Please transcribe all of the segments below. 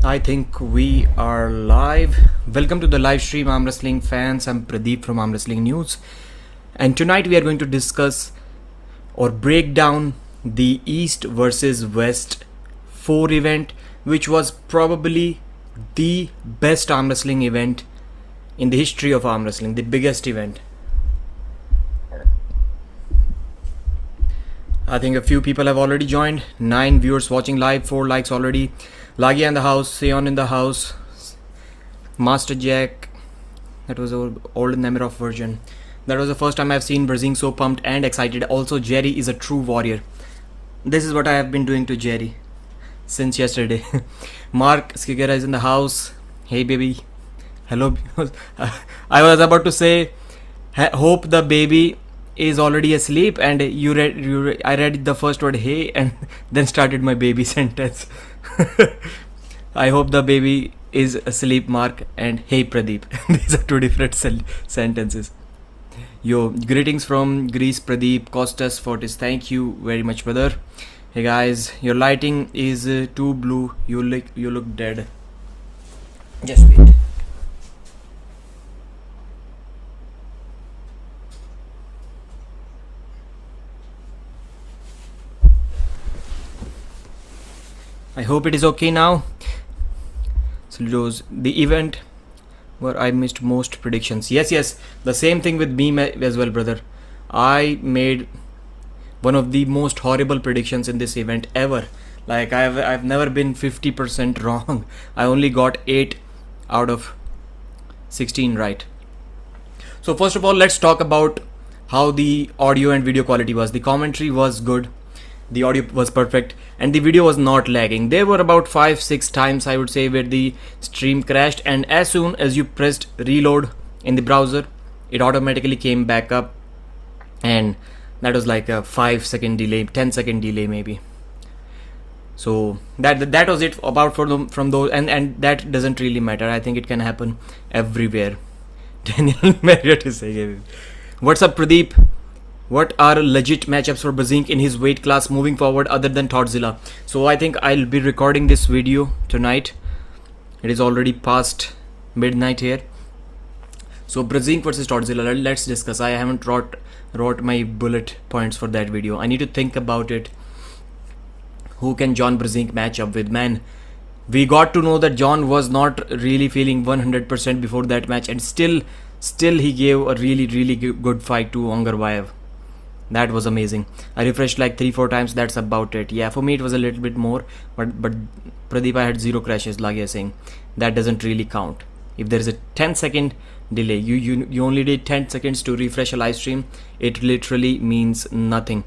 I think we are live. Welcome to the live stream, Armwrestling fans. I'm Pradeep from Armwrestling News. And tonight we are going to discuss or break down the East versus West 4 event, which was probably the best arm wrestling event in the history of arm wrestling, the biggest event. I think a few people have already joined. 9 viewers watching live, 4 likes already. Lagia in the house, Sion in the house, Master Jack. That was an old Nemirov version. That was the first time I've seen Brazing so pumped and excited. Also, Jerry is a true warrior. This is what I have been doing to Jerry since yesterday. Mark Skigera is in the house. Hey baby. Hello. I was about to say, hope the baby is already asleep, and I read the first word hey and then started my baby sentence. I hope the baby is asleep, Mark, and hey Pradeep. These are two different sentences. Yo, greetings from Greece, Pradeep Costas Fortis. Thank you very much, brother. Hey guys, your lighting is too blue. You look dead. Just wait. I hope it is okay now. So the event where I missed most predictions. Yes, the same thing with me as well, brother. I made one of the most horrible predictions in this event ever. Like I've never been 50% wrong. I only got 8 out of 16 right. So first of all, let's talk about how the audio and video quality was. The commentary was good. The audio was perfect and the video was not lagging. There were about 5-6 times, I would say, where the stream crashed, and as soon as you pressed reload in the browser, it automatically came back up, and that was like a 5-second delay, 10-second delay maybe. So that was it about from those, and that doesn't really matter. I think it can happen everywhere. Daniel Marriott is saying, what's up, Pradeep? What are legit matchups for Brazing in his weight class moving forward other than Thotzilla? So I think I'll be recording this video tonight. It is already past midnight here. So Brazing versus Thotzilla, let's discuss. I haven't wrote my bullet points for that video. I need to think about it. Who can John Brazing match up with? Man, we got to know that John was not really feeling 100% before that match, and still he gave a really good fight to Ongarbayev. That was amazing. I refreshed like 3-4 times. That's about it. Yeah, for me it was a little bit more, but Pradeep, I had 0 crashes. Like you're saying, that doesn't really count. If there is a 10-second delay, you only did 10 seconds to refresh a live stream. It literally means nothing.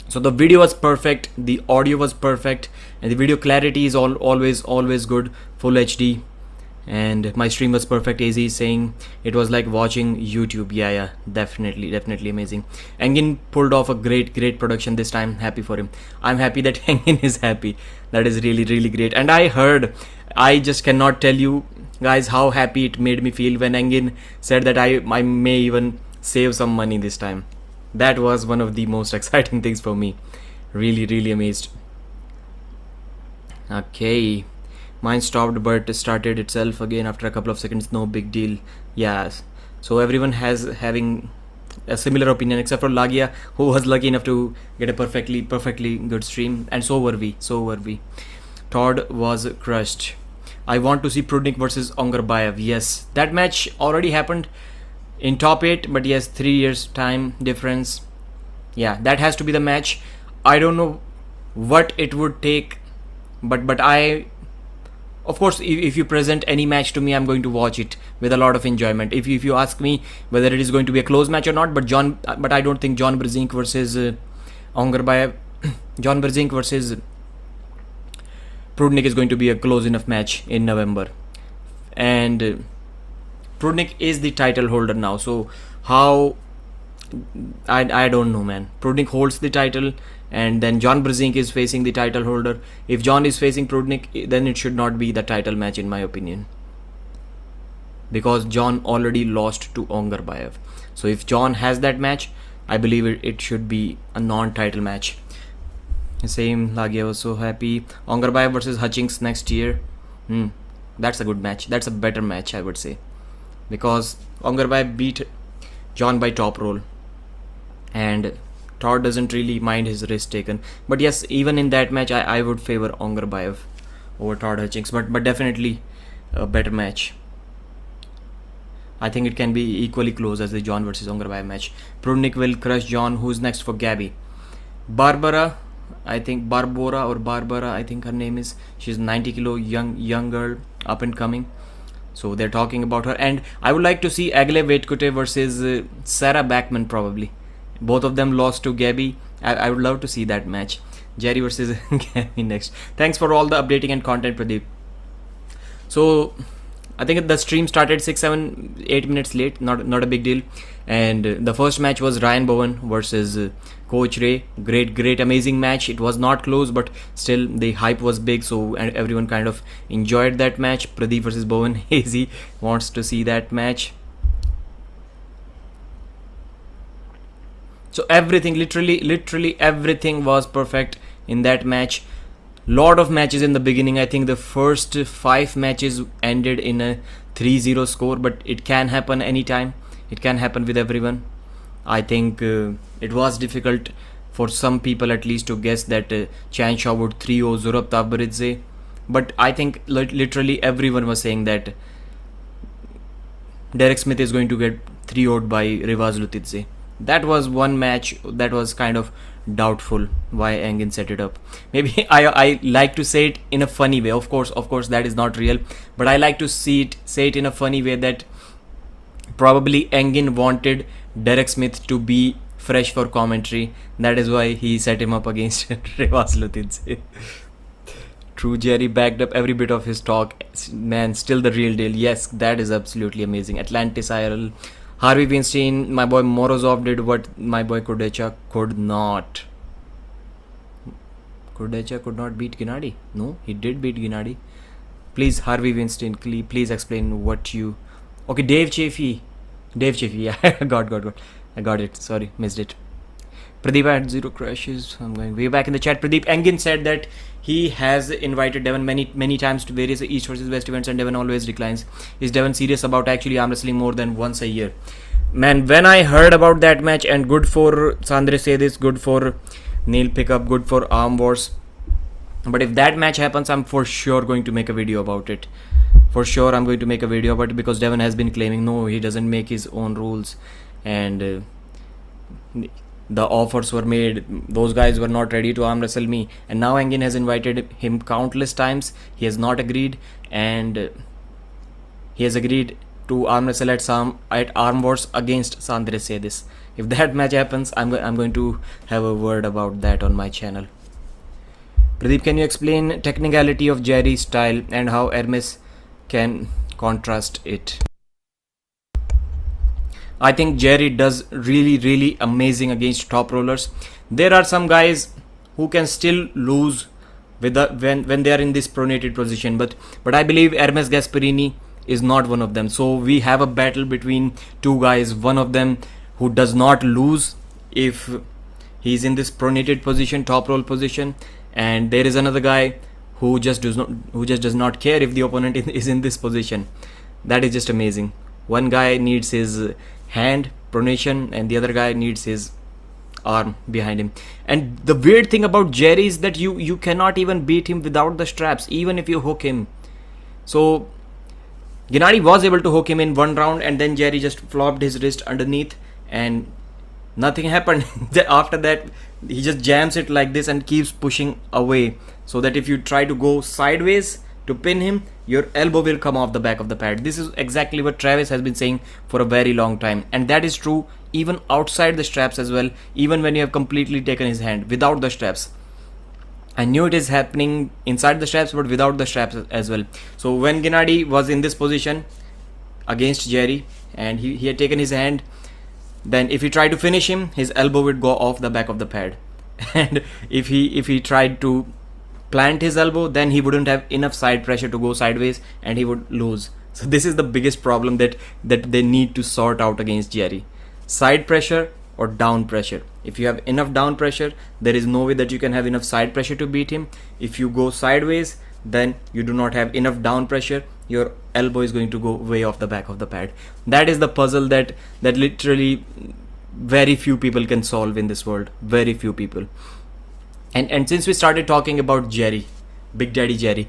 So the video was perfect, the audio was perfect, and the video clarity is always good, full HD. And my stream was perfect. AZ is saying it was like watching YouTube. Yeah, definitely amazing. Engin pulled off a great production this time. Happy for him. I'm happy that Engin is happy. That is really great. And I just cannot tell you guys how happy it made me feel when Engin said that I may even save some money this time. That was one of the most exciting things for me. Really amazed. Okay. Mine stopped but started itself again after a couple of seconds. No big deal. Yes. So everyone having a similar opinion except for Lagia, who was lucky enough to get a perfectly good stream, and so were we. Todd was crushed. I want to see Prudnik versus Ongarbayev. Yes, that match already happened in top 8, but yes, 3 years time difference. Yeah, that has to be the match. I don't know what it would take, but of course, if you present any match to me, I'm going to watch it with a lot of enjoyment. If you ask me whether it is going to be a close match or not, but I don't think John Brazing versus Ongarbayev, John Brazing versus Prudnik is going to be a close enough match in November. And Prudnik is the title holder now, so how? I don't know, man. Prudnik holds the title, and then John Brazing is facing the title holder. If John is facing Prudnik, then it should not be the title match in my opinion, because John already lost to Ongarbayev. So if John has that match, I believe it should be a non-title match. Same, Lagia was so happy. Ongarbayev versus Hutchings next year. That's a good match. That's a better match, I would say, because Ongarbai beat John by top roll, and Todd doesn't really mind his risk taken. But yes, even in that match, I would favor Ongarbayev over Todd Hutchings, but definitely a better match. I think it can be equally close as the John versus Ongarbayev match. Prudnik will crush John. Who's next for Gabby? Barbara, I think Barbara, I think her name is. She's 90 kilo young girl, up and coming. So they're talking about her, and I would like to see Agle Vetkute versus Sarah Backman probably. Both of them lost to Gabby. I would love to see that match. Jerry versus Gabby next. Thanks for all the updating and content, Pradeep. So I think the stream started 6, 7, 8 minutes late. Not a big deal. And the first match was Ryan Bowen versus Coach Ray. Great, amazing match. It was not close, but still the hype was big, so everyone kind of enjoyed that match. Pradeep versus Bowen. Hazy wants to see that match. So everything, literally everything was perfect in that match. Lot of matches in the beginning. I think the first 5 matches ended in a 3-0 score, but it can happen anytime. It can happen with everyone. I think it was difficult for some people at least to guess that Chan Shaw would 3-0 Zurab Tabaridze, but I think literally everyone was saying that Derek Smith is going to get 3-0'd by Rivaz Lutidze. That was one match that was kind of doubtful why Engin set it up. Maybe I like to say it in a funny way. Of course that is not real, but I like to say it in a funny way that probably Engin wanted Derek Smith to be fresh for commentary. That is why he set him up against Rivaz Lutidze. True, Jerry backed up every bit of his talk. Man, still the real deal. Yes, that is absolutely amazing. Atlantis IRL. Harvey Weinstein, my boy Morozov did what my boy Kurdecha could not. Kurdecha could not beat Gennady. No, he did beat Gennady. Please, Harvey Weinstein, please explain what you... Okay, Dave Chaffee, yeah, I got it. Sorry, missed it. Pradeep had 0 crashes. I'm going way back in the chat. Pradeep Engin said that he has invited Devon many times to various East versus West events, and Devon always declines. Is Devon serious about actually arm wrestling more than once a year? Man, when I heard about that match, and good for Sandre Sedis, good for Neil Pickup, good for Arm Wars. But if that match happens, I'm for sure going to make a video about it. For sure, I'm going to make a video about it, because Devon has been claiming no, he doesn't make his own rules, and the offers were made. Those guys were not ready to arm wrestle me, and now Engin has invited him countless times. He has not agreed, and he has agreed to arm wrestle at Arm Wars against Sandre Sedis. If that match happens, I'm going to have a word about that on my channel. Pradeep, can you explain technicality of Jerry's style and how Hermes can contrast it? I think Jerry does really amazing against top rollers. There are some guys who can still lose with when they are in this pronated position, but I believe Hermes Gasparini is not one of them. So we have a battle between two guys. One of them who does not lose if he's in this pronated position, top roll position, and there is another guy who just does not care if the opponent is in this position. That is just amazing. One guy needs his hand pronation and the other guy needs his arm behind him. And the weird thing about Jerry is that you cannot even beat him without the straps, even if you hook him. So Gennady was able to hook him in one round, and then Jerry just flopped his wrist underneath and nothing happened. After that he just jams it like this and keeps pushing away, so that if you try to go sideways to pin him, your elbow will come off the back of the pad. This is exactly what Travis has been saying for a very long time, and that is true even outside the straps as well, even when you have completely taken his hand without the straps. I knew it is happening inside the straps, but without the straps as well. So when Gennady was in this position against Jerry and he had taken his hand, then if he tried to finish him, his elbow would go off the back of the pad. And if he tried to plant his elbow, then he wouldn't have enough side pressure to go sideways and he would lose. So this is the biggest problem that they need to sort out against Jerry. Side pressure or down pressure. If you have enough down pressure, there is no way that you can have enough side pressure to beat him. If you go sideways, then you do not have enough down pressure, your elbow is going to go way off the back of the pad. That is the puzzle that literally very few people can solve in this world. Very few people. And since we started talking about Jerry, Big Daddy Jerry,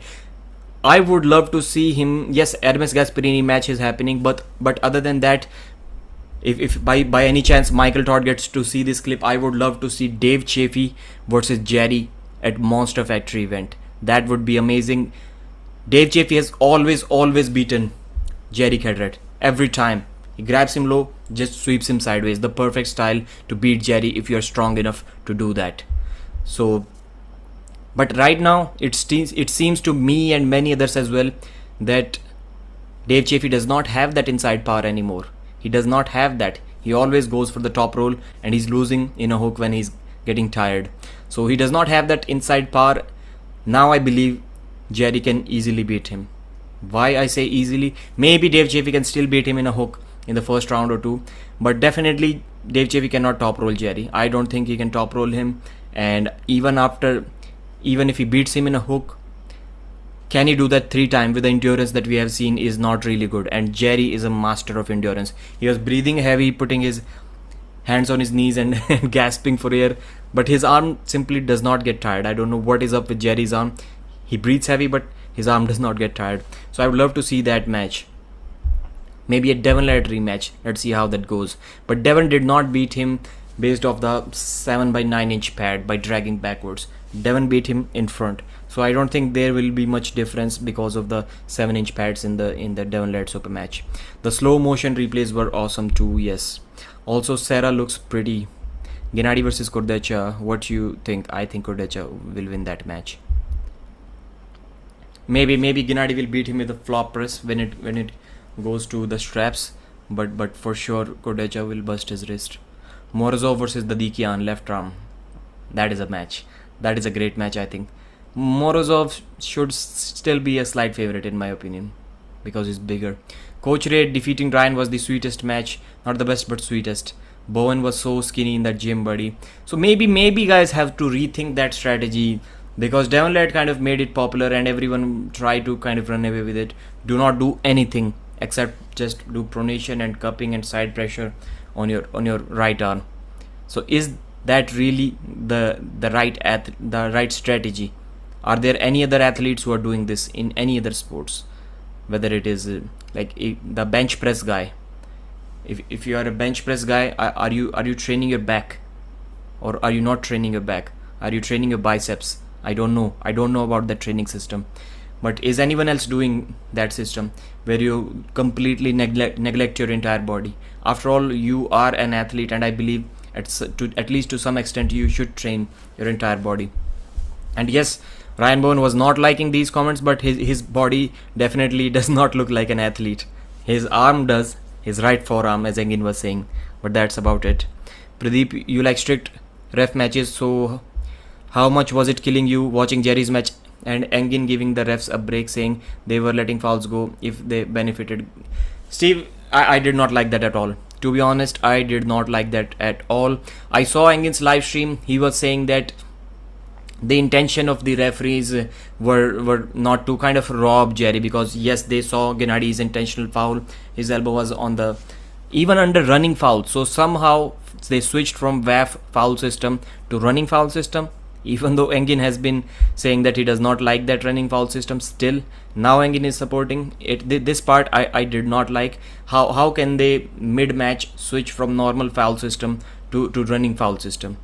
I would love to see him. Yes, Hermes Gasparini match is happening, but other than that, if by any chance Michael Todd gets to see this clip, I would love to see Dave Chaffee versus Jerry at Monster Factory event. That would be amazing. Dave Chaffee has always beaten Jerry Cadorette. Every time he grabs him low, just sweeps him sideways. The perfect style to beat Jerry if you're strong enough to do that. So, but right now it seems to me and many others as well that Dave Chaffee does not have that inside power anymore. He does not have that. He always goes for the top roll and he's losing in a hook when he's getting tired. So he does not have that inside power. Now I believe Jerry can easily beat him. Why I say easily? Maybe Dave Chaffee can still beat him in a hook in the first round or two, but definitely Dave Chaffee cannot top roll Jerry. I don't think he can top roll him, and even if he beats him in a hook, can he do that 3 times with the endurance that we have seen is not really good. And Jerry is a master of endurance. He was breathing heavy, putting his hands on his knees and gasping for air, but his arm simply does not get tired. I don't know what is up with Jerry's arm. He breathes heavy, but his arm does not get tired. So I would love to see that match. Maybe a Devon Larratt rematch. Let's see how that goes. But Devon did not beat him based off the 7x9 inch pad by dragging backwards. Devon beat him in front. So I don't think there will be much difference because of the 7-inch pads in the Devon Larratt super match. The slow motion replays were awesome too. Yes. Also, Sarah looks pretty. Gennady versus Kurdecha. What do you think? I think Kurdecha will win that match. Maybe Gennady will beat him with a flop press when it goes to the straps. But for sure Kurdecha will bust his wrist. Morozov versus Dadikian left arm. That is a match. That is a great match, I think. Morozov should still be a slight favorite in my opinion because he's bigger. Coach Ray defeating Ryan was the sweetest match. Not the best, but sweetest. Bowen was so skinny in that gym, buddy. So maybe guys have to rethink that strategy because Devon Larratt kind of made it popular and everyone tried to kind of run away with it. Do not do anything except just do pronation and cupping and side pressure on your right arm. So is that really the right strategy? Are there any other athletes who are doing this in any other sports? Whether it is the bench press guy. If you are a bench press guy, are you training your back, or are you not training your back? Are you training your biceps? I don't know about the training system. But is anyone else doing that system where you completely neglect your entire body? After all, you are an athlete, and I believe at least to some extent you should train your entire body. And yes, Ryan Bowen was not liking these comments, but his body definitely does not look like an athlete. His arm does, his right forearm, as Engin was saying, but that's about it. Pradeep, you like strict ref matches, so how much was it killing you watching Jerry's match and Engin giving the refs a break, saying they were letting fouls go if they benefited? Steve, I did not like that at all. To be honest, I did not like that at all. I saw Engin's live stream. He was saying that the intention of the referees were not to kind of rob Jerry, because yes, they saw Gennady's intentional foul. His elbow was on the even under running foul. So somehow they switched from WAF foul system to running foul system. Even though Engin has been saying that he does not like that running foul system, still now Engin is supporting it. This part I did not like. How can they mid-match switch from normal foul system to running foul system?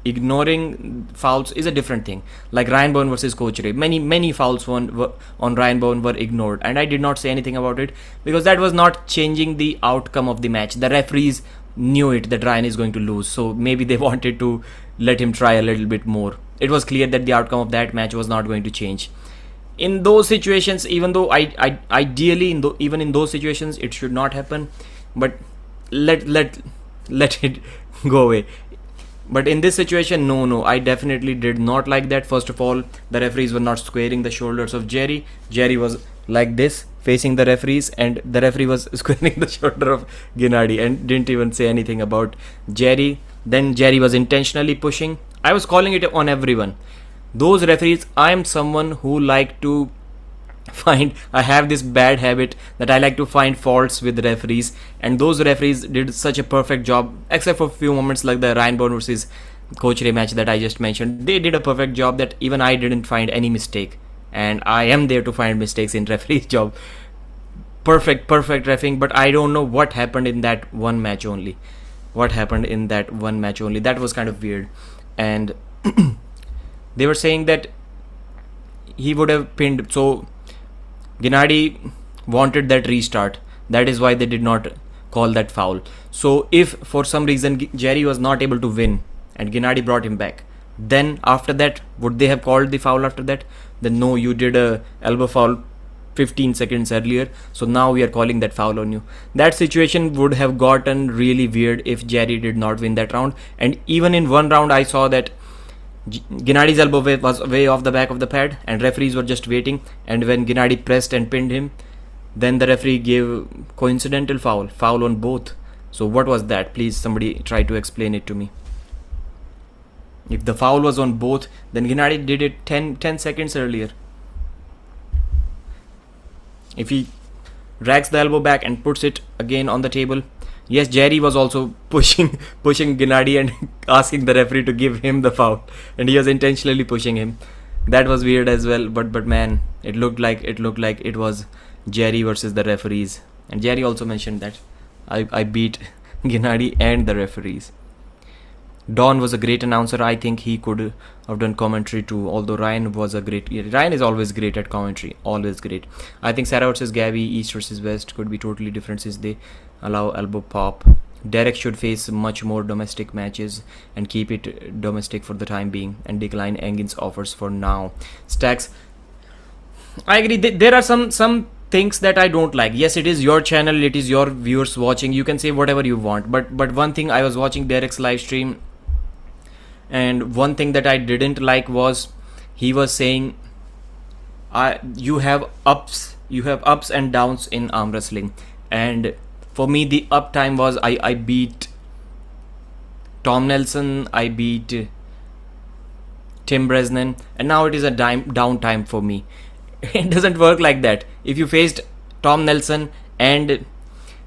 Ignoring fouls is a different thing. Like Ryan Bowen versus Coach Ray, many fouls on Ryan Bowen were ignored, and I did not say anything about it because that was not changing the outcome of the match. The referees knew it that Ryan is going to lose, so maybe they wanted to let him try a little bit more. It was clear that the outcome of that match was not going to change. In those situations, even though ideally even in those situations it should not happen, but let it go away. But in this situation, no, I definitely did not like that. First of all, the referees were not squaring the shoulders of Jerry. Jerry was like this, facing the referees, and the referee was squaring the shoulder of Gennady and didn't even say anything about Jerry. Then Jerry was intentionally pushing. I was calling it on everyone. Those referees, I am someone who like to I have this bad habit that I like to find faults with referees, and those referees did such a perfect job, except for a few moments like the Ryan Bourne versus Coach Ray match that I just mentioned. They did a perfect job that even I didn't find any mistake, and I am there to find mistakes in referee's job. Perfect refereeing, but I don't know what happened in that one match only. That was kind of weird. And they were saying that he would have pinned, so Gennady wanted that restart. That is why they did not call that foul. So if for some reason Jerry was not able to win and Gennady brought him back, then after that, would they have called the foul after that? Then no, you did a elbow foul 15 seconds earlier, so now we are calling that foul on you. That situation would have gotten really weird if Jerry did not win that round. And even in one round I saw that Gennady's elbow was way off the back of the pad and referees were just waiting, and when Gennady pressed and pinned him, then the referee gave coincidental foul on both. So what was that? Please somebody try to explain it to me. If the foul was on both, then Gennady did it 10 seconds earlier. If he drags the elbow back and puts it again on the table, yes, Jerry was also pushing Gennady and asking the referee to give him the foul, and he was intentionally pushing him. That was weird as well. But man, it looked like it was Jerry versus the referees, and Jerry also mentioned that I beat Gennady and the referees. Don was a great announcer. I think he could have done commentary too, although Ryan is always great at commentary, always great. I think Sarah versus Gabby, East versus West could be totally different since they allow elbow pop. Derek should face much more domestic matches and keep it domestic for the time being and decline Engin's offers for now. Stacks, I agree. There are some things that I don't like. Yes, it is your channel, it is your viewers watching. You can say whatever you want. But one thing, I was watching Derek's live stream, and one thing that I didn't like was he was saying, you have ups and downs in arm wrestling. And for me, the up time was I beat Tom Nelson, I beat Tim Bresnan, and now it is a down time for me. It doesn't work like that. If you faced Tom Nelson and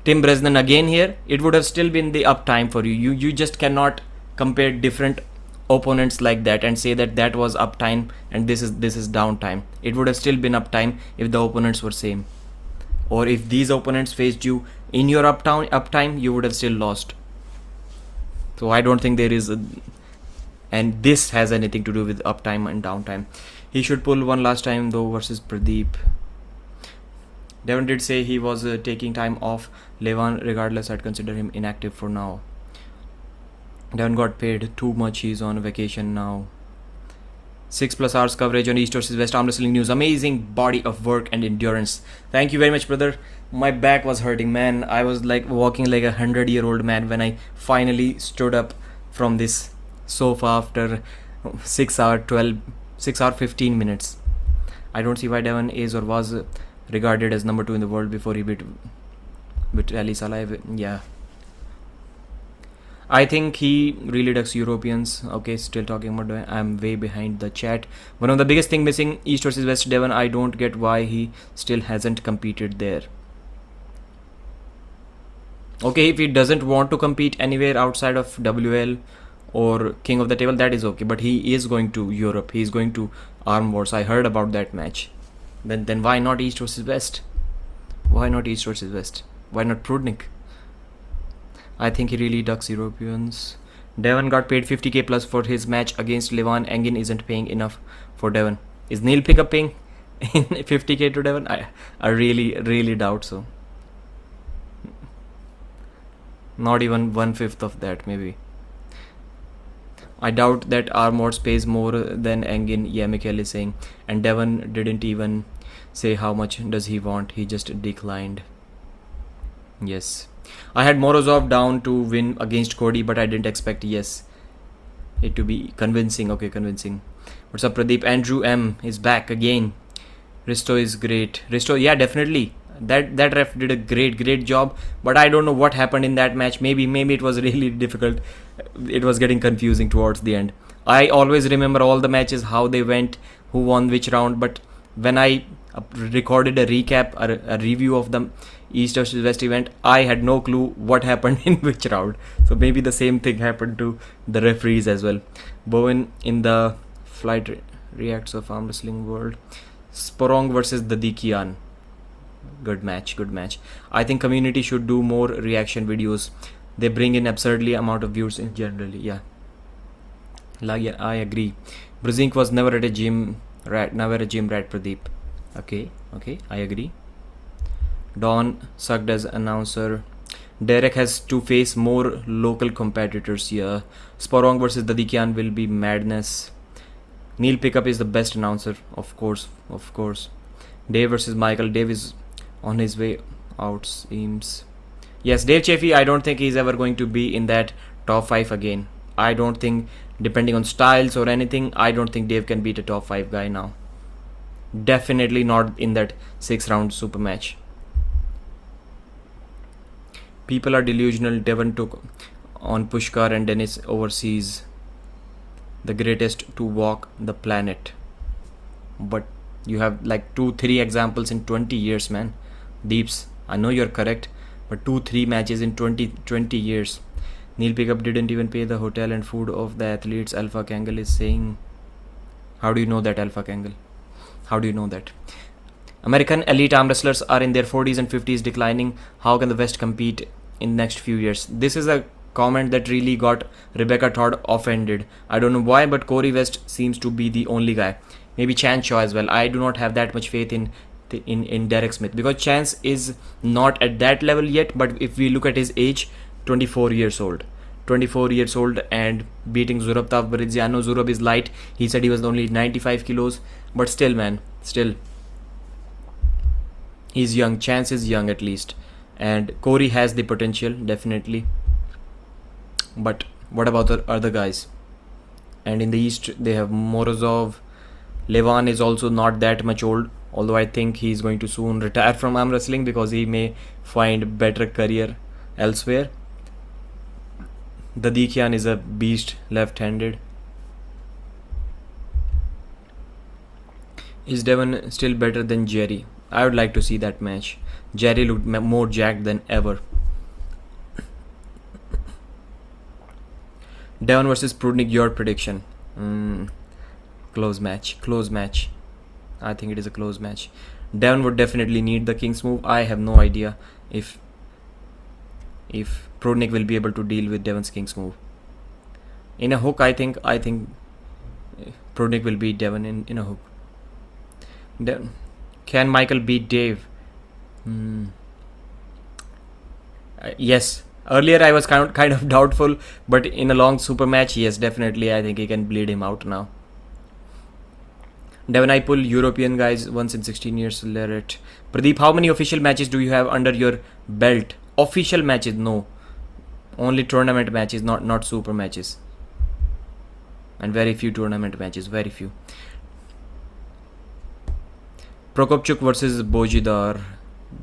Tim Bresnan again here, it would have still been the up time for you. You just cannot compare different opponents like that and say that was up time and this is down time. It would have still been up time if the opponents were same, or if these opponents faced you in your up time, you would have still lost. So I don't think there is and this has anything to do with uptime and downtime. He should pull one last time though versus Pradeep. Devon did say he was taking time off. Levan, regardless, I'd consider him inactive for now. Devon got paid too much. He's on vacation now. 6+ hours coverage on East versus West Arm Wrestling News. Amazing body of work and endurance. Thank you very much, brother. My back was hurting, man. I was like walking like 100-year-old man when I finally stood up from this sofa after 6 hour 15 minutes. I don't see why Devon is or was regarded as number 2 in the world before he beat Vitaly Laletin. Yeah, I think he really ducks Europeans. Okay, still talking about I'm way behind the chat. One of the biggest thing missing East versus West, Devon. I don't get why he still hasn't competed there. Okay, if he doesn't want to compete anywhere outside of WL or King of the Table, that is okay. But he is going to Europe. He is going to Arm Wars. I heard about that match. Then why not East versus West? Why not East versus West? Why not Prudnik? I think he really ducks Europeans. Devon got paid 50k plus for his match against Levan. Engin isn't paying enough for Devon. Is Neil Pickup paying 50k to Devon? I really doubt so. Not even 1/5 of that, maybe. I doubt that Armwrestling pays more than Engin. Yeah, Mikhail is saying. And Devon didn't even say how much does he want. He just declined. Yes. I had Morozov down to win against Cody, but I didn't expect, yes, it to be convincing. Okay, convincing. What's up, Pradeep? Andrew M is back again. Risto is great. Risto, yeah, definitely. That ref did a great job, but I don't know what happened in that match. Maybe it was really difficult. It was getting confusing towards the end. I always remember all the matches, how they went, who won which round. But when I recorded a recap, a review of the East versus West event, I had no clue what happened in which round. So maybe the same thing happened to the referees as well. Bowen in the flight reacts of arm wrestling world. Sporong versus Dadikian. Good match, good match. I think community should do more reaction videos. They bring in absurdly amount of views in generally. Yeah, I agree. Brzezinski was never a gym rat, Pradeep. Okay, I agree. Don sucked as announcer. Derek has to face more local competitors here. Sporong versus Dadikian will be madness. Neil Pickup is the best announcer, of course. Dave versus Michael. Dave is on his way out, seems. Yes, Dave Chaffee, I don't think he's ever going to be in that top 5 again. I don't think, depending on styles or anything, I don't think Dave can beat a top 5 guy now. Definitely not in that 6-round super match. People are delusional. Devon took on Pushkar and Dennis overseas. The greatest to walk the planet. But you have like 2-3 examples in 20 years, man. Deeps, I know you're correct, but 2-3 matches in 20 years. Neil Pickup didn't even pay the hotel and food of the athletes. Alpha Kangal is saying. How do you know that, Alpha Kangal? How do you know that? American elite arm wrestlers are in their 40s and 50s declining. How can the West compete in next few years? This is a comment that really got Rebecca Todd offended. I don't know why, but Corey West seems to be the only guy. Maybe Chance Shaw as well. I do not have that much faith in Derek Smith, because Chance is not at that level yet. But if we look at his age, 24 years old and beating Zurab Tavbaridze. I know Zurab is light. He said he was only 95 kilos, but still, man, he's young. Chance is young at least, and Corey has the potential, definitely. But what about the other guys? And in the East, they have Morozov. Levan is also not that much old, although I think he's going to soon retire from arm wrestling because he may find better career elsewhere. Dadikian is a beast, left-handed. Is Devon still better than Jerry? I would like to see that match. Jerry looked more jacked than ever. Devon versus Prudnik, your prediction? Close match. I think it is a close match. Devon would definitely need the King's move. I have no idea if Prudnik will be able to deal with Devon's King's move. In a hook, I think Prudnik will beat Devon in a hook. Can Michael beat Dave? Yes. Earlier I was kind of doubtful, but in a long super match, yes, definitely I think he can bleed him out now. Devon, I pull European guys once in 16 years. Larratt. Pradeep, how many official matches do you have under your belt? Official matches, no. Only tournament matches, not super matches. And very few tournament matches, very few. Prokopchuk versus Bojidar.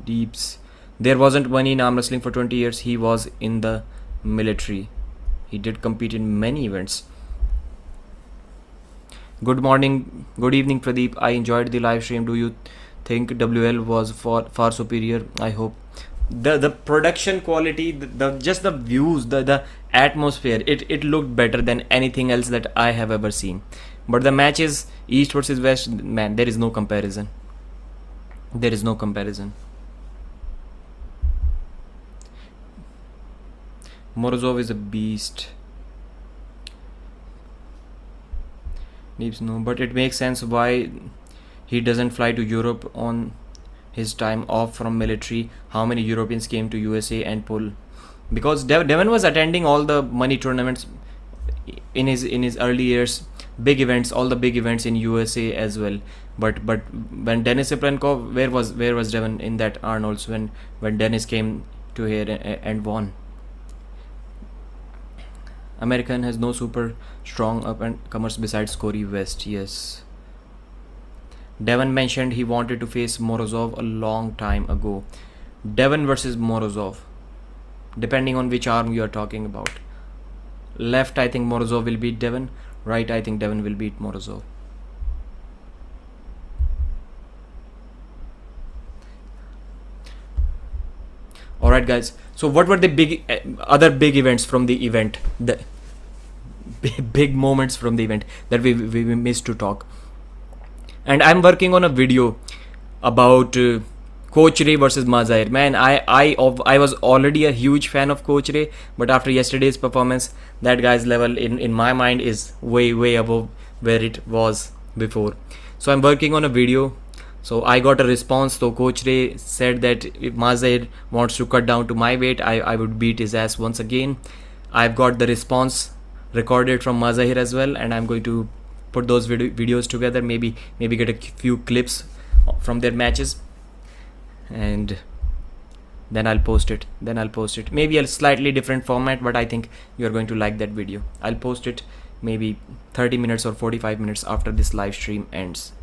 Deeps. There wasn't money in arm wrestling for 20 years. He was in the military. He did compete in many events. Good morning, good evening, Pradeep. I enjoyed the live stream. Do you think WL was far superior? I hope. The production quality, just the views, the atmosphere, it looked better than anything else that I have ever seen. But the matches, East versus West, man, there is no comparison. There is no comparison. Morozov is a beast. No, but it makes sense why he doesn't fly to Europe on his time off from military. How many Europeans came to USA and pull? Because Devon was attending all the money tournaments in his early years, big events, all the big events in USA as well. But when Dennis Cyplenkov, where was Devon in that Arnold's when Dennis came to here and won? American has no super strong up-and-comers besides Corey West. Yes. Devon mentioned he wanted to face Morozov a long time ago. Devon versus Morozov. Depending on which arm you are talking about. Left, I think Morozov will beat Devon. right? I think Devon will beat Morozov. Alright guys, so what were the big other big events from the event, the big moments from the event that we missed to talk? And I'm working on a video about Coach Ray versus Mazahir. Man, I was already a huge fan of Coach Ray, but after yesterday's performance, that guy's level in my mind is way above where it was before. So I'm working on a video. So I got a response. So Coach Ray said that if Mazahir wants to cut down to my weight, I would beat his ass once again. I've got the response recorded from Mazahir as well, and I'm going to put those videos together, maybe get a few clips from their matches, and then I'll post it. Maybe a slightly different format, but I think you're going to like that video. I'll post it maybe 30 minutes or 45 minutes after this live stream ends.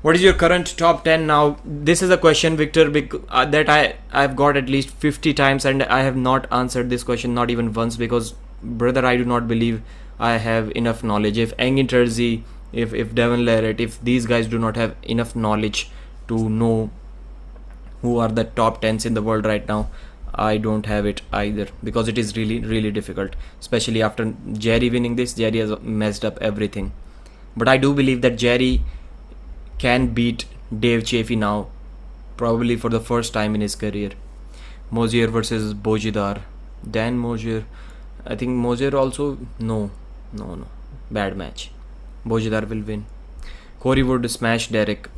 What is your current top 10 now? This is a question, Victor, that I've got at least 50 times, and I have not answered this question, not even once, because brother, I do not believe I have enough knowledge. If Engin Terzi, if Devon Larratt, if these guys do not have enough knowledge to know who are the top 10s in the world right now, I don't have it either, because it is really difficult, especially after Jerry winning this. Jerry has messed up everything, but I do believe that Jerry can beat Dave Chaffee now, probably for the first time in his career. Mazahir versus Bojidar. Dan Mazahir. I think Mazahir also, no, bad match. Bojidar will win. Corey would smash Derek.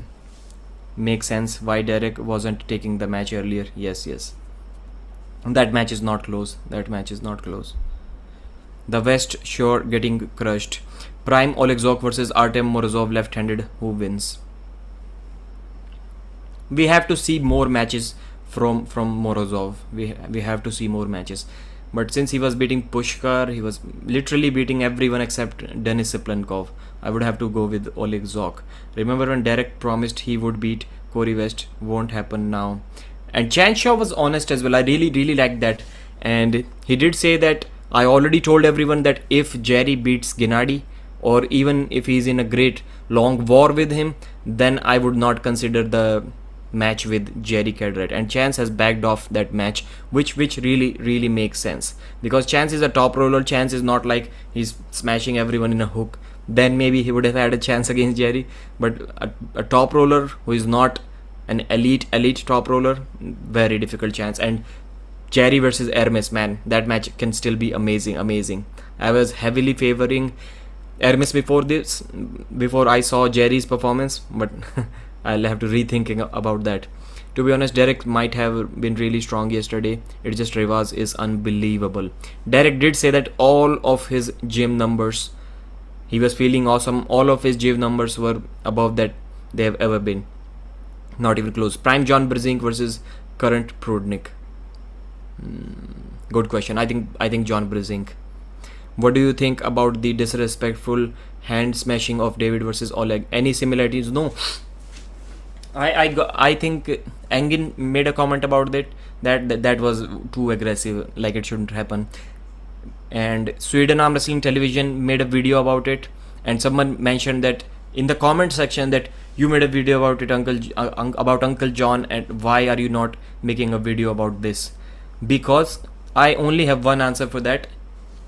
Makes sense why Derek wasn't taking the match earlier. Yes. That match is not close. The West Shore getting crushed. Prime Olegzok versus Artem Morozov left-handed. Who wins? We have to see more matches from Morozov. We have to see more matches. But since he was beating Pushkar, he was literally beating everyone except Denis Cyplenkov. I would have to go with Olegzok. Remember when Derek promised he would beat Corey West? Won't happen now. And Chanshaw was honest as well. I really liked that. And he did say that I already told everyone that if Jerry beats Gennady, or even if he's in a great long war with him, then I would not consider the match with Jerry Cadorette. And Chance has backed off that match, which really makes sense, because Chance is a top roller. Chance is not like he's smashing everyone in a hook. Then maybe he would have had a chance against Jerry, but a top roller who is not an elite top roller, very difficult chance. And Jerry versus Hermes, man, that match can still be amazing. I was heavily favoring Hermes before I saw Jerry's performance, but I'll have to rethinking about that. To be honest, Derek might have been really strong yesterday. It's just Rivas is unbelievable. Derek did say that all of his gym numbers, he was feeling awesome. All of his gym numbers were above that they have ever been. Not even close. Prime John Brzezinski versus current Prudnik. Good question. I think John Brzezinski. What do you think about the disrespectful hand smashing of David versus Oleg? Any similarities? No. I think Engin made a comment about that was too aggressive, like it shouldn't happen. And Sweden Armwrestling Television made a video about it, and someone mentioned that in the comment section that you made a video about it, about Uncle John, and why are you not making a video about this? Because I only have one answer for that.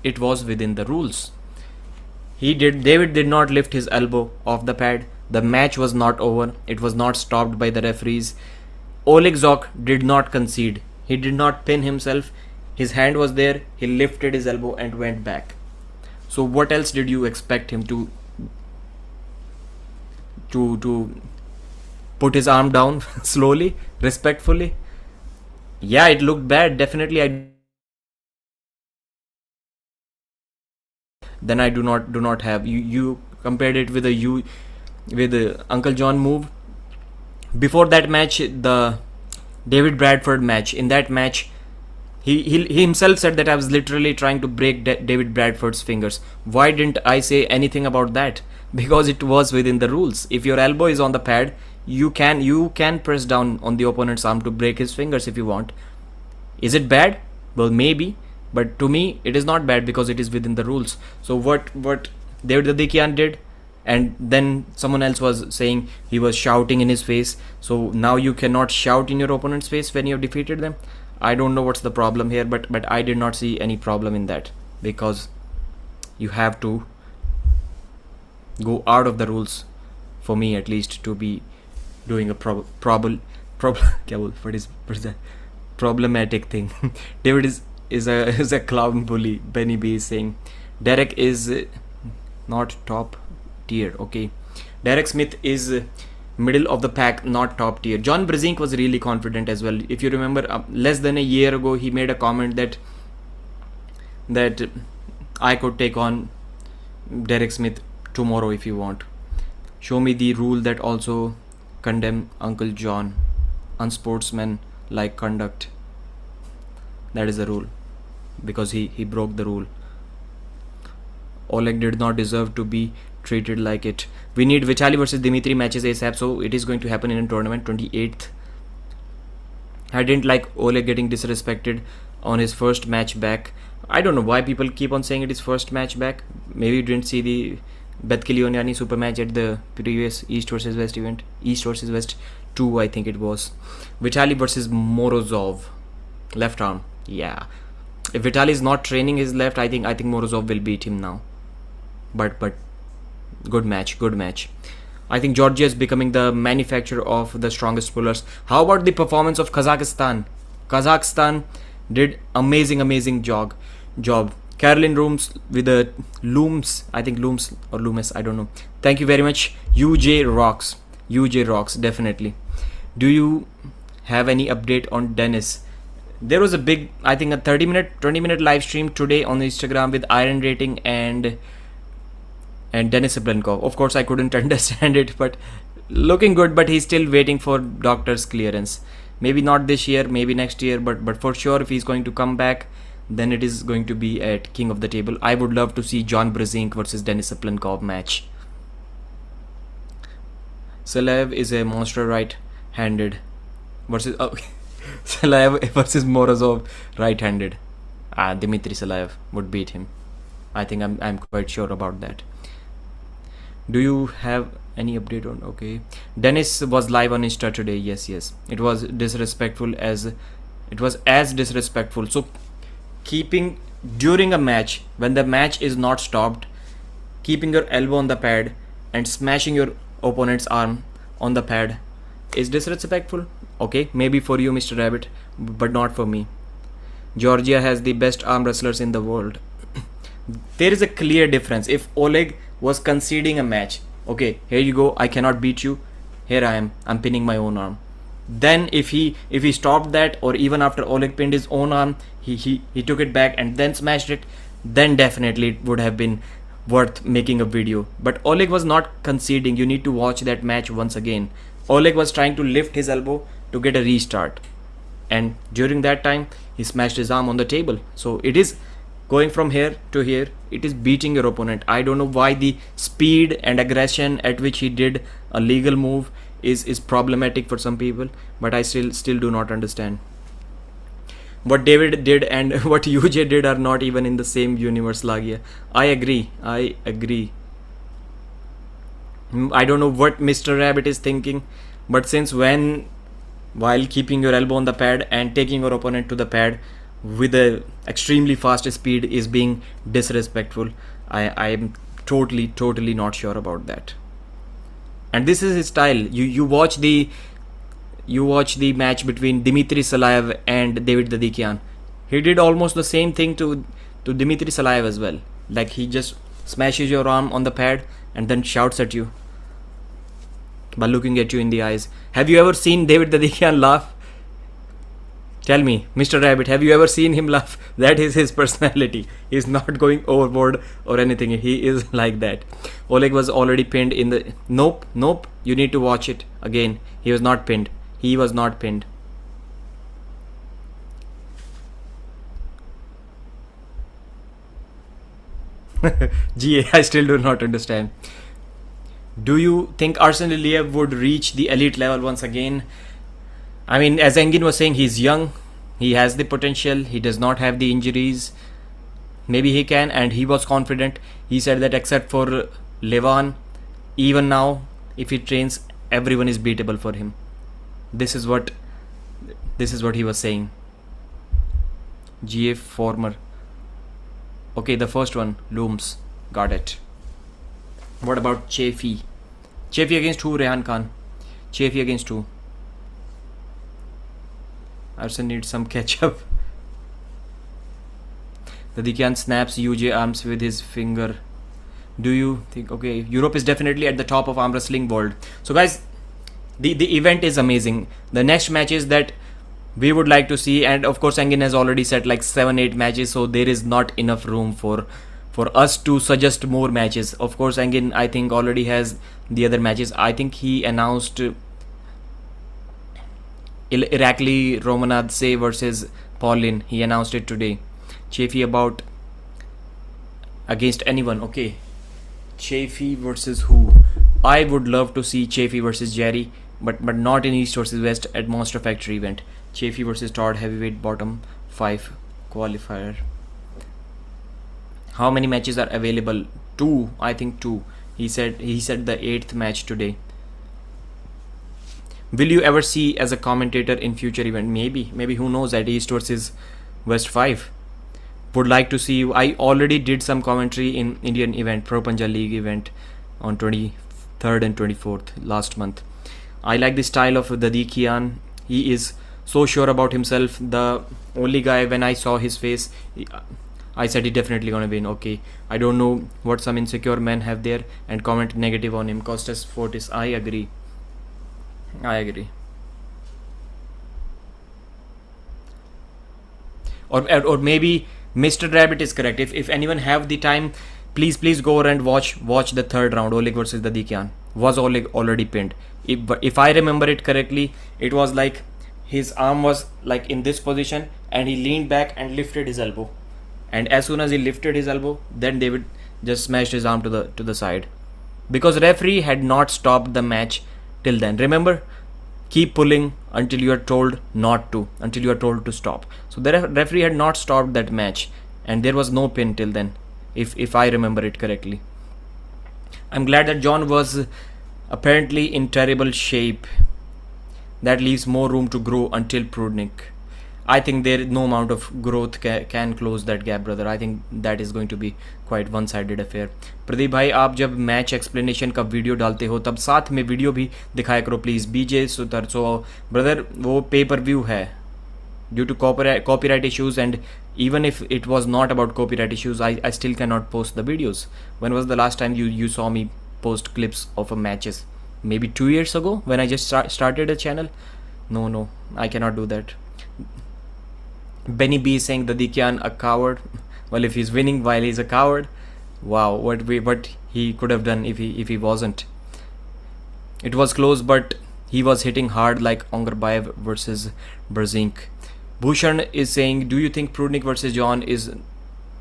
It was within the rules. David did not lift his elbow off the pad. The match was not over. It was not stopped by the referees. Olegzok did not concede. He did not pin himself. His hand was there. He lifted his elbow and went back. So what else did you expect him to put his arm down slowly, respectfully? Yeah, it looked bad. Definitely, then I do not have. You compared it with the Uncle John move. Before that match, the David Bradford match. In that match, he himself said that I was literally trying to break David Bradford's fingers. Why didn't I say anything about that? Because it was within the rules. If your elbow is on the pad, you can press down on the opponent's arm to break his fingers if you want. Is it bad? Well, maybe, But to me, it is not bad because it is within the rules. So what David Dadikian did, and then someone else was saying he was shouting in his face. So now you cannot shout in your opponent's face when you have defeated them. I don't know what's the problem here, but I did not see any problem in that, because you have to go out of the rules, for me at least, to be doing a what is that problematic thing. David is a clown bully. Benny B is saying Derek is not top tier. Okay, Derek Smith is middle of the pack, not top tier. John Brzezinski was really confident as well. If you remember, less than a year ago, he made a comment that I could take on Derek Smith tomorrow if you want. Show me the rule that also condemn Uncle John. Unsportsman-like conduct. That is the rule, because he broke the rule. Oleg did not deserve to be treated like it. We need Vitaly versus Dimitri matches ASAP, so it is going to happen in a tournament 28th. I didn't like Oleg getting disrespected on his first match back. I don't know why people keep on saying it is first match back. Maybe you didn't see the Betkilioniani super match at the previous East versus West event. East versus West 2, I think it was. Vitaly versus Morozov. Left arm. Yeah. If Vitaly is not training his left, I think Morozov will beat him now. But good match. I think Georgia is becoming the manufacturer of the strongest pullers. How about the performance of Kazakhstan? Kazakhstan did amazing job. Caroline Rooms with the Looms, I think Looms or Loomis, I don't know. Thank you very much. UJ rocks, definitely. Do you have any update on Dennis? There was a big, I think a 20-minute live stream today on Instagram with Iron Rating and Denis Cyplenkov. Of course, I couldn't understand it, but looking good, but he's still waiting for doctor's clearance. Maybe not this year, maybe next year, but for sure, if he's going to come back, then it is going to be at King of the Table. I would love to see John Brzezinski versus Denis Cyplenkov match. Salaev is a monster right-handed versus Salaev versus Morozov right-handed. Dmitry Salaev would beat him. I think I'm quite sure about that. Do you have any update on? Okay, Dennis was live on Insta today. Yes. It was disrespectful as disrespectful. So keeping during a match, when the match is not stopped, keeping your elbow on the pad and smashing your opponent's arm on the pad is disrespectful. Okay, maybe for you, Mr. Rabbit, but not for me. Georgia has the best arm wrestlers in the world. There is a clear difference. If Oleg was conceding a match, okay, here you go, I cannot beat you, here I am, I'm pinning my own arm. Then if he stopped that, or even after Oleg pinned his own arm, he took it back and then smashed it, then definitely it would have been worth making a video. But Oleg was not conceding. You need to watch that match once again. Oleg was trying to lift his elbow to get a restart, and during that time he smashed his arm on the table. So it is going from here to here, it is beating your opponent. I don't know why the speed and aggression at which he did a legal move is problematic for some people, but I still do not understand. What David did and what UJ did are not even in the same universe, Lagia. I agree. I don't know what Mr. Rabbit is thinking, but since when, while keeping your elbow on the pad and taking your opponent to the pad with a extremely fast speed is being disrespectful, I am totally not sure about that. And this is his style. You watch the match between Dmitry Salaev and David Dadikian. He did almost the same thing to Dmitry Salaev as well. Like, he just smashes your arm on the pad and then shouts at you by looking at you in the eyes. Have you ever seen David Dadikian laugh? Tell me, Mr. Rabbit, have you ever seen him laugh? That is his personality. He's not going overboard or anything. He is like that. Oleg was already pinned in the... Nope. You need to watch it again. He was not pinned. GA, I still do not understand. Do you think Arsene Liliev would reach the elite level once again? I mean, as Engin was saying, he's young. He has the potential. He does not have the injuries. Maybe he can, and he was confident. He said that except for Levan, even now, if he trains, everyone is beatable for him. This is what he was saying. GF former. Okay, the first one, Looms. Got it. What about Chaffee? Chaffee against who, Rehan Khan? Chaffee against who? Arson needs some ketchup. Dadikian snaps UJ arms with his finger. Do you think... Okay, Europe is definitely at the top of arm wrestling world. So guys, the event is amazing. The next matches that we would like to see, and of course Engin has already said like 7-8 matches, so there is not enough room for us to suggest more matches. Of course Engin, I think, already has the other matches. I think he announced Irakli Romanadze versus Paulin. He announced it today. Chaffee about against anyone. Okay, Chaffee versus who? I would love to see Chaffee versus Jerry, but not in East versus West at Monster Factory event. Chaffee versus Todd, heavyweight bottom 5 qualifier. How many matches are available? 2, I think 2. He said the 8th match today. Will you ever see as a commentator in future event? Maybe who knows, at East versus West 5. Would like to see you. I already did some commentary in Indian event, Pro Punjab League event on 23rd and 24th last month. I like the style of Dadikian. He is so sure about himself. The only guy, when I saw his face, I said he definitely gonna win. Okay, I don't know what some insecure men have there and comment negative on him. Costas Fortis. I agree. Or maybe Mr. Rabbit is correct. If anyone have the time, please go over and watch the third round, Oleg versus Dadikian. Was Oleg already pinned? If I remember it correctly, it was like his arm was like in this position and he leaned back and lifted his elbow. And as soon as he lifted his elbow, then David just smashed his arm to the side. Because referee had not stopped the match till then. Remember, keep pulling until you are told not to, until you are told to stop. So the referee had not stopped that match and there was no pin till then, if I remember it correctly. I'm glad that John was apparently in terrible shape. That leaves more room to grow until Prudnik. I think there is no amount of growth can close that gap, brother. I think that is going to be quite one-sided affair. Pradeep भाई, आप जब match explanation का video डालते हो तब साथ में video भी दिखाया करो प्लीज़. बीजे सुतर. सो ब्रदर, वो पे पर व्यू है due to copyright issues, and even if it was not about copyright issues, I still cannot post the videos. When was the last time you saw me post clips of matches? Maybe 2 years ago when I just started a channel. No, I cannot do that. Benny B is saying Dadikian a coward. Well, if he's winning while he's a coward, wow, what he could have done if he wasn't. It was close, but he was hitting hard like Ongarbayev versus Berzink. Bhushan is saying, do you think Prudnik versus John is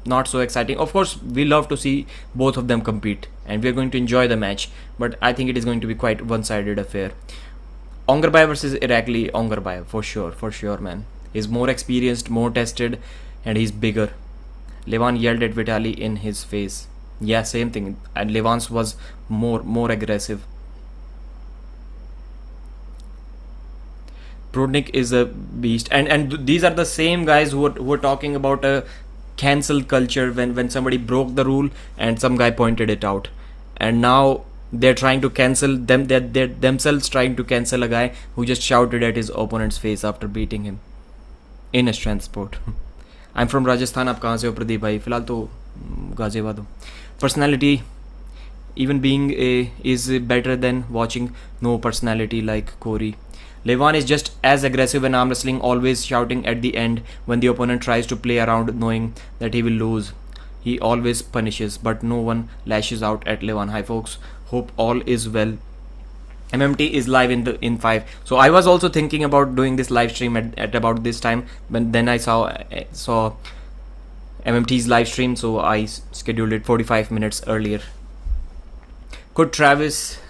not so exciting? Of course, we love to see both of them compete and we're going to enjoy the match, but I think it is going to be quite one-sided affair. Ongarbayev versus Irakli, Ongarbayev for sure, man. He's more experienced, more tested, and he's bigger. Levan yelled at Vitaly in his face. Yeah, same thing. And Levan's was more aggressive. Prudnik is a beast, and these are the same guys who were talking about a cancel culture when somebody broke the rule and some guy pointed it out, and now they're trying to cancel them. They're themselves trying to cancel a guy who just shouted at his opponent's face after beating him in a strength sport. I'm from Rajasthan. आप कहाँ से हो प्रदीप भाई? फिलहाल तो गाजियाबाद हो. Personality, even being is better than watching no personality like Corey. Levan is just as aggressive in arm wrestling, always shouting at the end when the opponent tries to play around knowing that he will lose. He always punishes, but no one lashes out at Levan. Hi folks, hope all is well. MMT is live in 5. So I was also thinking about doing this live stream at about this time, but then I saw MMT's live stream, so I scheduled it 45 minutes earlier. Could Travis,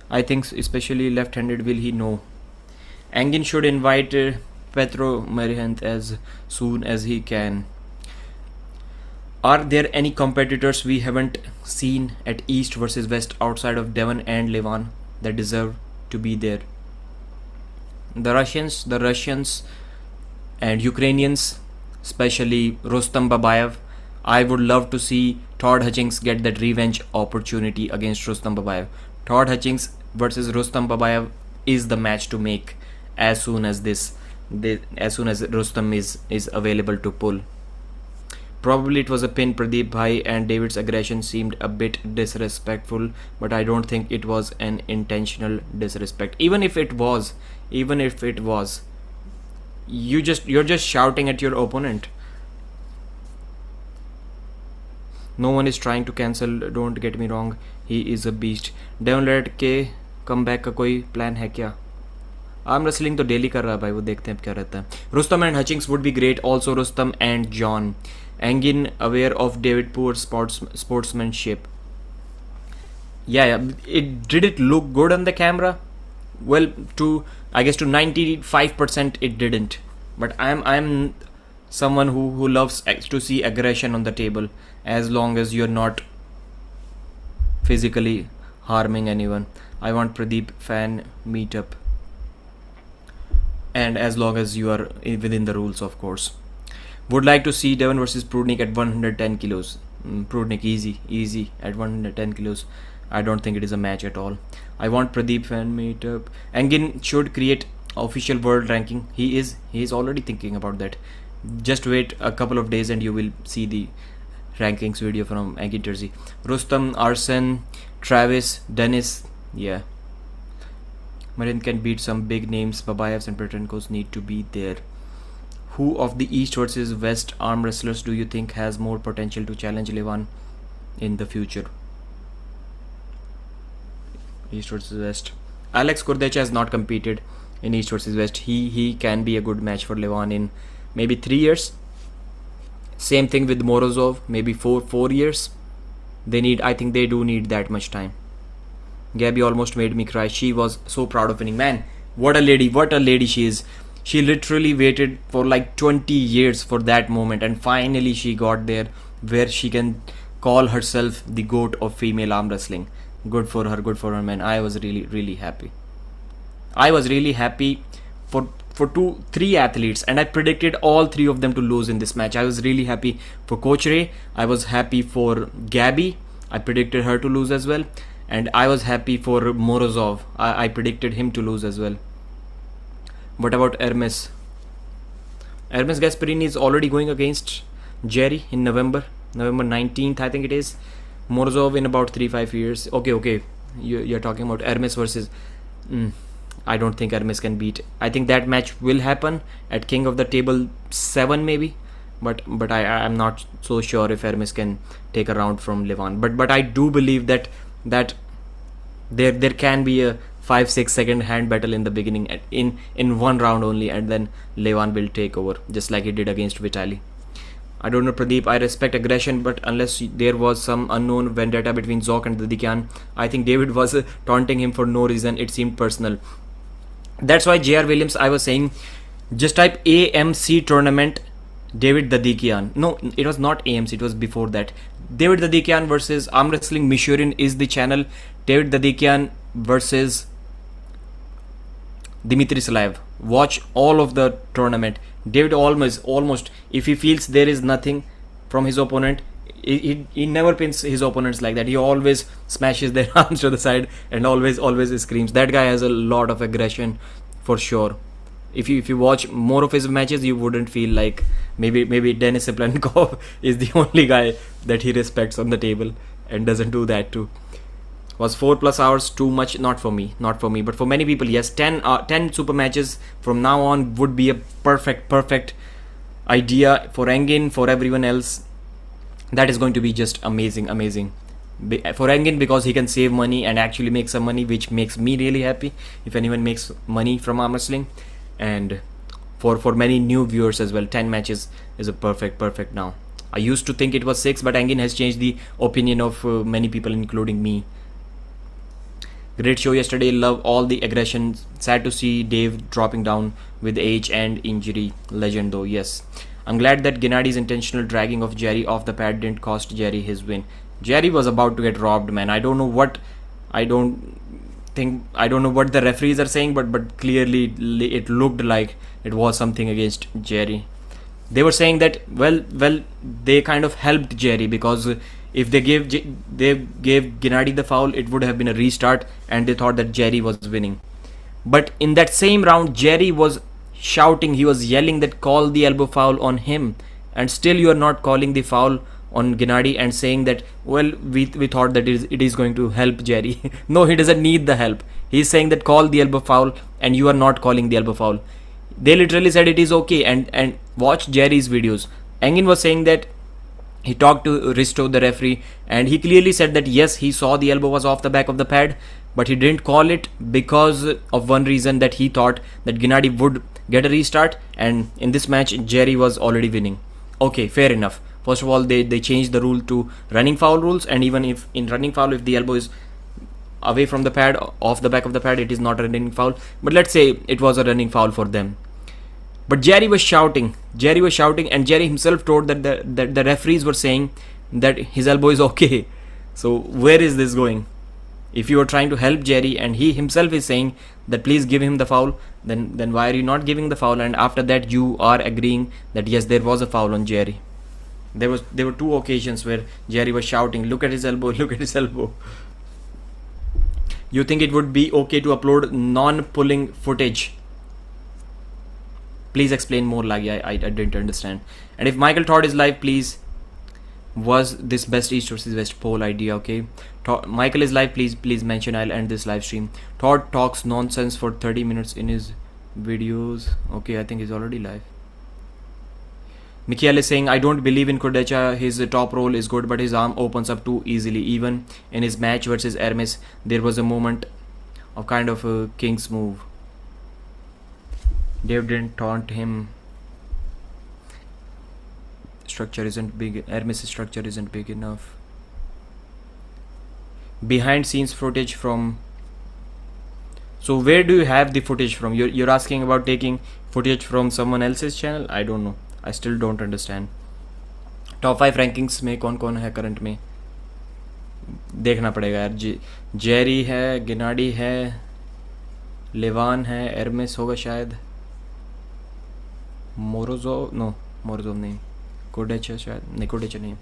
I think especially left-handed, will he know? Engin should invite Petro Marihant as soon as he can. Are there any competitors we haven't seen at East versus West outside of Devon and Levan that deserve to be there? The Russians and Ukrainians, especially Rustam Babayev. I would love to see Todd Hutchings get that revenge opportunity against Rustam Babayev. Todd Hutchings versus Rustam Babayev is the match to make as soon as Rustam is available to pull. Probably it was a pin. Pradeep Bhai, and David's aggression seemed a bit disrespectful, but I don't think it was an intentional disrespect. Even if it was, you're just shouting at your opponent. No one is trying to cancel, don't get me wrong, he is a beast. Devon Larratt के comeback का कोई plan है क्या? Arm wrestling तो daily कर रहा है भाई, वो देखते हैं क्या रहता है. Rustam and Hutchings would be great, also Rustam and John. Engin aware of David Poor's sportsmanship. Yeah, did it look good on the camera? Well, I guess to 95% it didn't. But I'm someone who loves to see aggression on the table, as long as you're not physically harming anyone. I want Pradeep fan meetup, and as long as you are within the rules, of course. Would like to see Devon versus Prudnik at 110 kilos. Prudnik easy at 110 kilos. I don't think it is a match at all. I want Pradeep fan meetup. Engin should create official world ranking. He is already thinking about that. Just wait a couple of days and you will see the rankings video from Engin Terzi. Rustam, Arsen, Travis, Dennis. Yeah, Marin can beat some big names. Babayevs and Petenkos need to be there. Who of the East versus West arm wrestlers do you think has more potential to challenge Levan in the future? East versus West. Alex Kurdecha has not competed in East versus West. He can be a good match for Levan in maybe 3 years. Same thing with Morozov, maybe 4 years. I think they do need that much time. Gabby almost made me cry. She was so proud of winning. Man, what a lady she is. She literally waited for like 20 years for that moment, and finally she got there where she can call herself the GOAT of female arm wrestling. Good for her, man. I was really happy. I was really happy for 3 athletes, and I predicted all 3 of them to lose in this match. I was really happy for Coach Ray. I was happy for Gabby. I predicted her to lose as well. And I was happy for Morozov. I predicted him to lose as well. What about Hermes? Hermes Gasparini is already going against Jerry in November 19th, I think it is. Morozov in about 3-5 years. Okay. You're talking about Hermes versus... I don't think Hermes can beat. I think that match will happen at King of the Table 7 maybe. But I'm not so sure if Hermes can take a round from Levan. But I do believe that there can be a 5-6 second hand battle in the beginning in one round only, and then Levan will take over, just like he did against Vitaly. I don't know, Pradeep. I respect aggression, but unless there was some unknown vendetta between Zok and Dadikian, I think David was taunting him for no reason. It seemed personal. That's why JR Williams, I was saying, just type AMC tournament David Dadikian. No, it was not AMC, it was before that. David Dadikian versus Arm Wrestling Mishurin is the channel. David Dadikian versus Dmitry Salaev. Watch all of the tournament. David almost, if he feels there is nothing from his opponent, he never pins his opponents like that. He always smashes their arms to the side and always screams. That guy has a lot of aggression for sure. If you watch more of his matches, you wouldn't feel like maybe Denis Cyplenkov is the only guy that he respects on the table and doesn't do that too. Was 4+ hours too much? Not for me, but for many people, yes. 10 super matches from now on would be a perfect idea for Engin, for everyone else. That is going to be just amazing. For Engin, because he can save money and actually make some money, which makes me really happy if anyone makes money from arm wrestling. And for many new viewers as well, 10 matches is a perfect now. I used to think it was 6, but Engin has changed the opinion of many people, including me. Great show yesterday. Love all the aggression. Sad to see Dave dropping down with age and injury. Legend though, yes. I'm glad that Gennady's intentional dragging of Jerry off the pad didn't cost Jerry his win. Jerry was about to get robbed, man. I don't know what the referees are saying, but clearly it looked like it was something against Jerry. They were saying that well they kind of helped Jerry, because if they gave Gennady the foul, it would have been a restart, and they thought that Jerry was winning. But in that same round, Jerry was shouting, he was yelling that call the elbow foul on him, and still you are not calling the foul on Gennady and saying that, well, we thought that it is going to help Jerry. No, he doesn't need the help. He's saying that call the elbow foul, and you are not calling the elbow foul. They literally said it is okay, and watch Jerry's videos. Engin was saying that he talked to Risto, the referee, and he clearly said that yes, he saw the elbow was off the back of the pad, but he didn't call it because of one reason, that he thought that Gennady would get a restart, and in this match Jerry was already winning. Okay, fair enough. First of all, they changed the rule to running foul rules, and even if in running foul, if the elbow is away from the pad, off the back of the pad, it is not a running foul. But let's say it was a running foul for them. But Jerry was shouting, and Jerry himself told that the referees were saying that his elbow is okay. So where is this going? If you are trying to help Jerry and he himself is saying that please give him the foul, then why are you not giving the foul? And after that you are agreeing that yes, there was a foul on Jerry. There were two occasions where Jerry was shouting, look at his elbow, look at his elbow. You think it would be okay to upload non-pulling footage? Please explain more, Lagi. I didn't understand. And if Michael Todd is live, please, was this best East versus West poll idea? Okay, Michael is live, please mention. I'll end this live stream. Todd talks nonsense for 30 minutes in his videos. Okay, I think he's already live. Mikhail is saying, I don't believe in Kurdecha. His top roll is good, but his arm opens up too easily. Even in his match versus Hermes, there was a moment of kind of a king's move. Dave didn't taunt him. Structure isn't big. Hermes' structure isn't big enough. Behind scenes footage from. So where do you have the footage from? You're asking about taking footage from someone else's channel? I don't know. I still don't understand. Top 5 rankings में कौन है current में? देखना पड़ेगा यार. Jerry है, गेनाडी है, लेवान है, एरमेस होगा शायद, मोरोजोव नहीं, कोडेचा शायद नहीं, कोडेचा नहीं.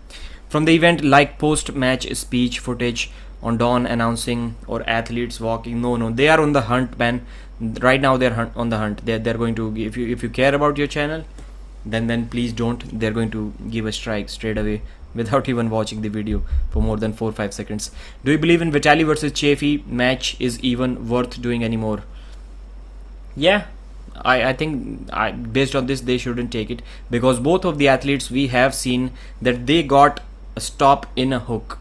From the event, like post-match speech footage on Dawn announcing or athletes walking. No, they are on the hunt, man. Right now they're on the hunt. They're going to, if you care about your channel, then please don't. They're going to give a strike straight away without even watching the video for more than 4-5 seconds. Do you believe in Vitaly versus Chaffee match is even worth doing anymore? Yeah, I think based on this they shouldn't take it, because both of the athletes we have seen that they got a stop in a hook.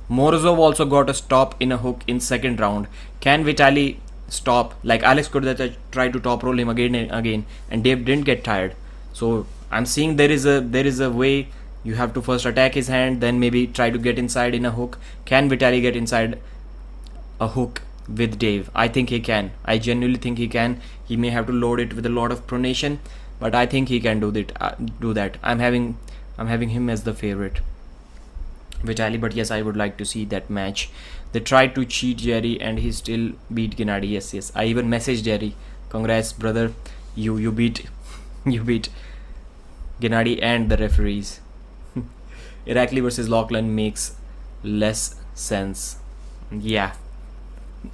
Morozov also got a stop in a hook in second round. Can Vitaly stop? Like Alex Kurdecha tried to top roll him again and again, and Dave didn't get tired. So I'm seeing there is a way. You have to first attack his hand, then maybe try to get inside in a hook. Can Vitaly get inside a hook with Dave? I think he can. I genuinely think he can. He may have to load it with a lot of pronation, but I think he can do that. I'm having him as the favorite, Vitaly. But yes, I would like to see that match. They tried to cheat Jerry and he still beat Gennady. Yes. I even messaged Jerry. Congrats, brother. You beat Gennady and the referees. Irakli versus Lachlan makes less sense. Yeah.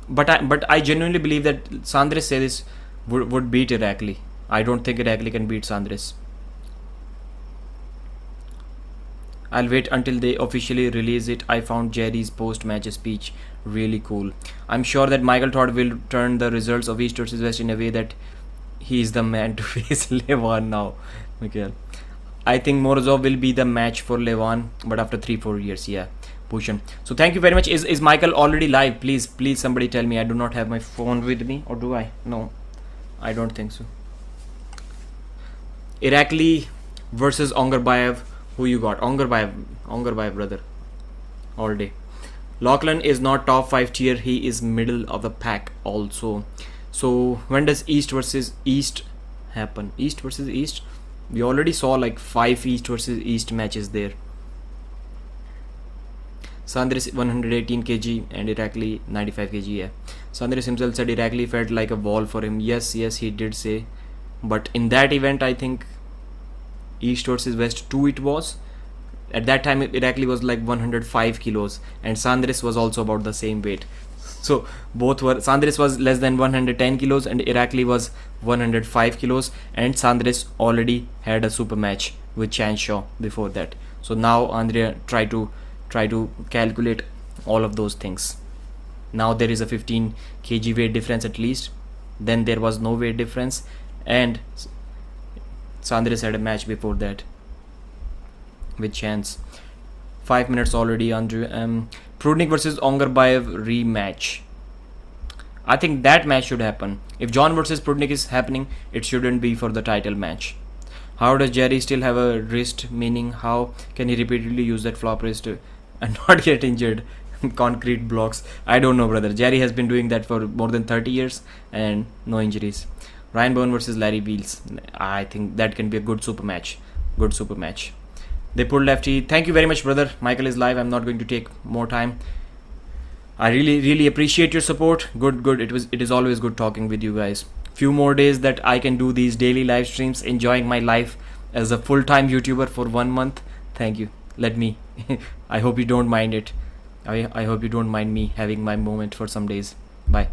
But I genuinely believe that Sandres Seris would beat Irakli. I don't think Irakli can beat Sandres. I'll wait until they officially release it. I found Jerry's post-match speech really cool. I'm sure that Michael Todd will turn the results of East versus West in a way that he's the man to face Levan now. Mikhail, I think Morozov will be the match for Levan, but after 3-4 years. Yeah, Bhushan. So thank you very much. Is Michael already live? Please somebody tell me. I do not have my phone with me, or do I? No, I don't think so. Irakli versus Ongarbayev. Who you got? Ongarbayev, brother. All day. Lachlan is not top 5 tier, he is middle of the pack also. So when does East versus East happen? East versus East? We already saw like 5 East versus East matches there. Sandris 118 kg and Irakli 95 kg. Yeah. Sandris himself said Irakli felt like a wall for him. Yes, he did say. But in that event, I think East versus West 2 it was. At that time, Irakli was like 105 kilos and Sandris was also about the same weight. So both were, Sandris was less than 110 kilos and Irakli was 105 kilos, and Sandris already had a super match with Chanshaw before that. So now Andrea try to calculate all of those things. Now there is a 15 kg weight difference at least. Then there was no weight difference, and Sandris had a match before that with Chance. 5 minutes already, Andrew. Prudnik versus Ongarbayev rematch. I think that match should happen. If John versus Prudnik is happening, it shouldn't be for the title match. How does Jerry still have a wrist? Meaning, how can he repeatedly use that flop wrist and not get injured? Concrete blocks. I don't know, brother. Jerry has been doing that for more than 30 years and no injuries. Ryan Bourne versus Larry Wheels. I think that can be a good super match. They pulled lefty. Thank you very much, brother. Michael is live. I'm not going to take more time. I really appreciate your support. Good. It is always good talking with you guys. Few more days that I can do these daily live streams, enjoying my life as a full-time YouTuber for 1 month. Thank you. Let me. I hope you don't mind it. I hope you don't mind me having my moment for some days. Bye.